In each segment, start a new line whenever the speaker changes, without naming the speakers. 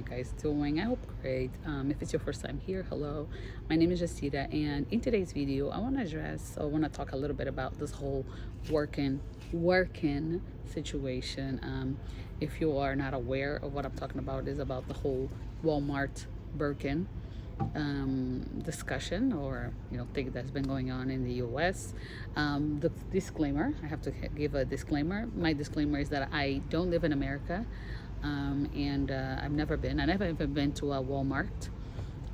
you guys doing? I hope great. If it's your first time here, hello. My name is Jacira, and in today's video, I want to talk a little bit about this whole working situation. If you are not aware of what I'm talking about, is about the whole Walmart Birkin discussion, or thing that's been going on in the US. The disclaimer, I have to give a disclaimer. My disclaimer is that I don't live in America, and I never even been to a Walmart.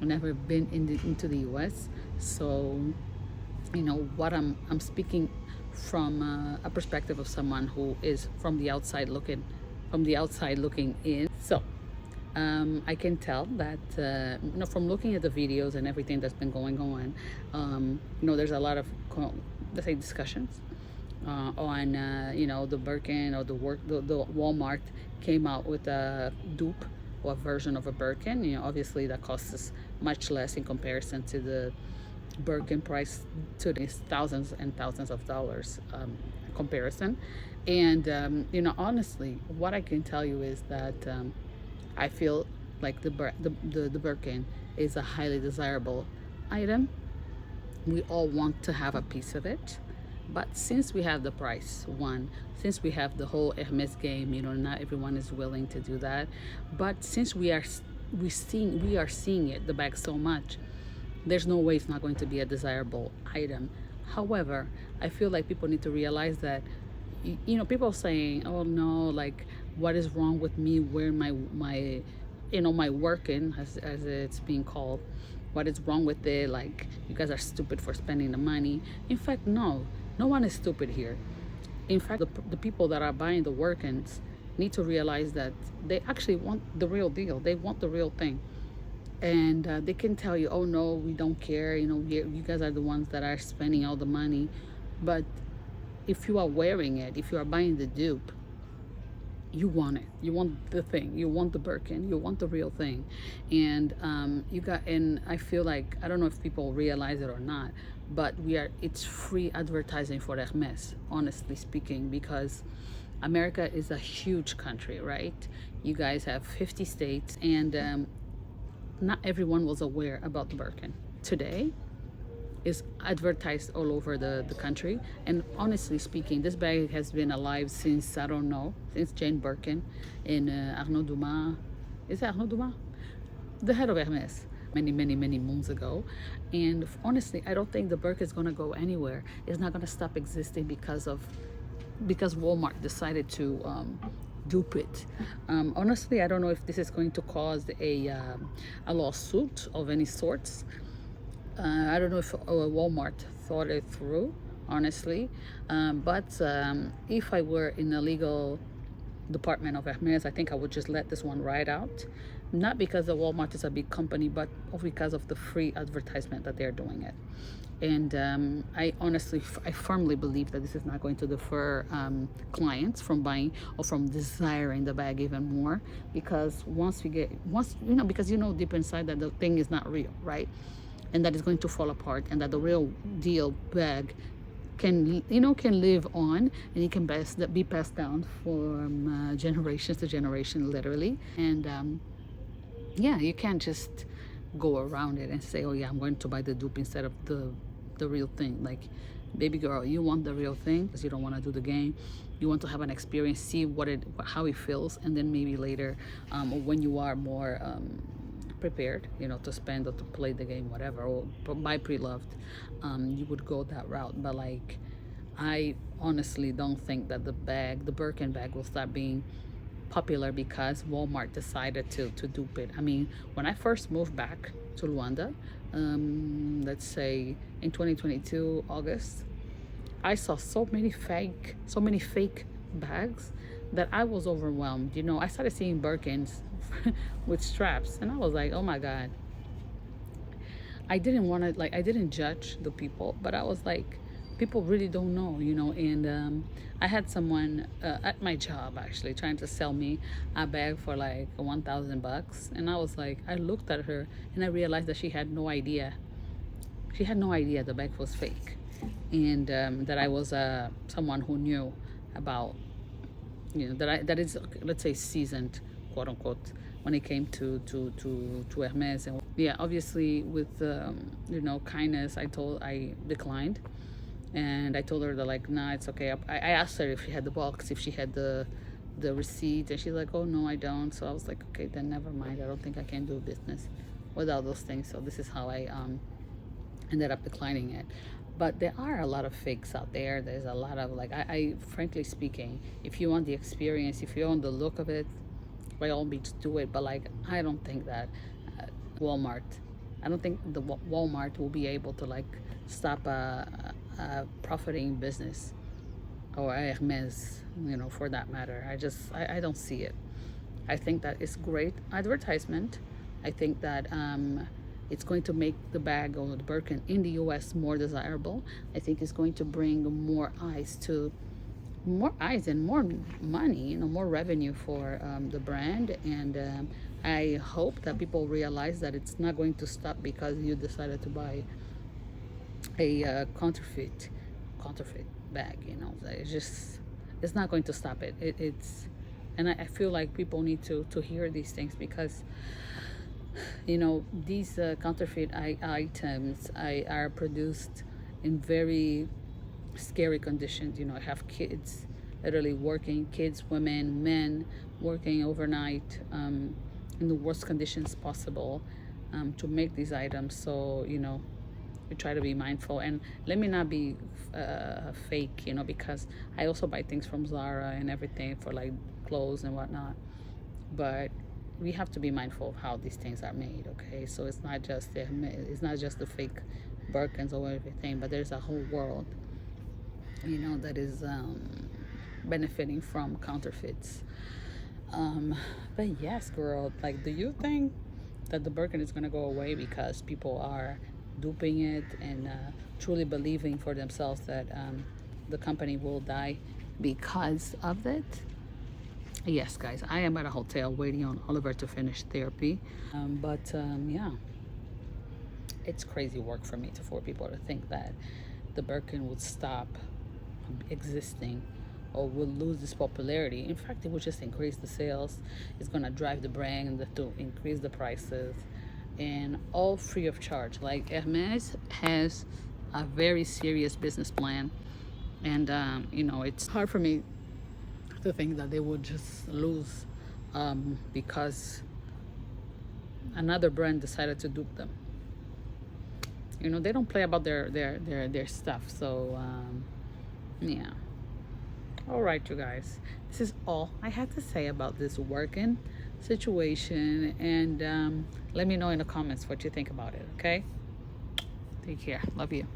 I've never been into the US. So what I'm speaking from a perspective of someone who is from the outside looking in. So I can tell that from looking at the videos and everything that's been going on, there's a lot of, let's say, discussions on the Birkin, or the Walmart came out with a dupe or a version of a Birkin. Obviously that costs us much less in comparison to the Birkin price, to these thousands and thousands of dollars comparison. And honestly, what I can tell you is that I feel like the Birkin is a highly desirable item. We all want to have a piece of it, but since we have the price, since we have the whole Hermès game, not everyone is willing to do that. But since we are seeing it, the bag, so much, there's no way it's not going to be a desirable item. However, I feel like people need to realize that people saying, oh no, like, what is wrong with me wearing my working, as it's being called, what is wrong with it, like, you guys are stupid for spending the money. In fact, no one is stupid here. In fact, the people that are buying the workings need to realize that they actually want the real deal. They want the real thing. And they can tell you, oh no, we don't care, you guys are the ones that are spending all the money. But if you are wearing it, if you are buying the dupe, you want it. You want the thing. You want the Birkin. You want the real thing. And and I feel like, I don't know if people realize it or not, but it's free advertising for Hermès, honestly speaking, because America is a huge country, right? You guys have 50 states, and not everyone was aware about the Birkin. Today is advertised all over the country. And honestly speaking, this bag has been alive since, I don't know, since Jane Birkin in Arnaud Dumas. Is it Arnaud Dumas? The head of Hermès, many moons ago. And honestly, I don't think the Birkin is going to go anywhere. It's not going to stop existing because Walmart decided to dupe it. Honestly, I don't know if this is going to cause a lawsuit of any sorts. I don't know if Walmart thought it through, honestly. But if I were in the legal department of Hermès, I think I would just let this one ride out. Not because the Walmart is a big company, but because of the free advertisement that they're doing it. And I firmly believe that this is not going to deter clients from buying or from desiring the bag even more, because because deep inside that the thing is not real, right? And that is going to fall apart, and that the real deal bag can live on, and it can be passed down from generations to generation, literally. And you can't just go around it and say, oh yeah, I'm going to buy the dupe instead of the real thing. Like, baby girl, you want the real thing because you don't want to do the game. You want to have an experience, see how it feels, and then maybe later, when you are more prepared, to spend or to play the game, whatever, or buy pre-loved, you would go that route. But like, I honestly don't think that the Birkin bag will start being popular because Walmart decided to dupe it. I mean, when I first moved back to Luanda, let's say in 2022 August, I saw so many fake bags that I was overwhelmed. I started seeing Birkins with straps, and I was like, oh my god. I didn't judge the people, but I was like, people really don't know, and I had someone at my job actually trying to sell me a bag for like $1,000, and I was like, I looked at her and I realized that she had no idea the bag was fake, and that I was someone who knew about, that is, let's say, seasoned, quote unquote, when it came to Hermes. And yeah, obviously with you know, kindness, I declined, and I told her that like, nah, it's okay. I asked her if she had the box, if she had the receipt, and she's like, oh no, I don't. So I was like, okay, then never mind. I don't think I can do business without those things. So this is how I ended up declining it. But there are a lot of fakes out there. There's a lot of like, I frankly speaking, if you want the experience, if you want the look of it, by all means do it. But like, I don't think that Walmart, I don't think the Walmart will be able to like stop a profiting business, or Hermes, you know, for that matter. I don't see it. I think that it's great advertisement. I think that it's going to make the bag or the Birkin in the US more desirable. I think it's going to bring more eyes and more money, you know, more revenue for the brand. And I hope that people realize that it's not going to stop because you decided to buy a counterfeit bag. You know, it's not going to stop it. It's and I feel like people need to hear these things, because you know, these counterfeit items are produced in very scary conditions. You know, I have kids literally working, kids, women, men working overnight in the worst conditions possible to make these items. So you know, we try to be mindful, and let me not be fake, you know, because I also buy things from Zara and everything for like clothes and whatnot. But we have to be mindful of how these things are made, okay? So it's not just the fake Birkins or everything, but there's a whole world, you know, that is benefiting from counterfeits. But yes, girl, like, do you think that the Birkin is gonna go away because people are duping it and truly believing for themselves that the company will die because of it? Yes, guys, I am at a hotel waiting on Oliver to finish therapy. Yeah, it's crazy work for me for people to think that the Birkin would stop existing or will lose its popularity. In fact, it will just increase the sales. It's gonna drive the brand to increase the prices, and all free of charge. Like, Hermes has a very serious business plan, and you know, it's hard for me to think that they would just lose because another brand decided to dupe them. You know, they don't play about their stuff. So yeah. All right, you guys, this is all I had to say about this working situation, and let me know in the comments what you think about it. Okay, take care, love you.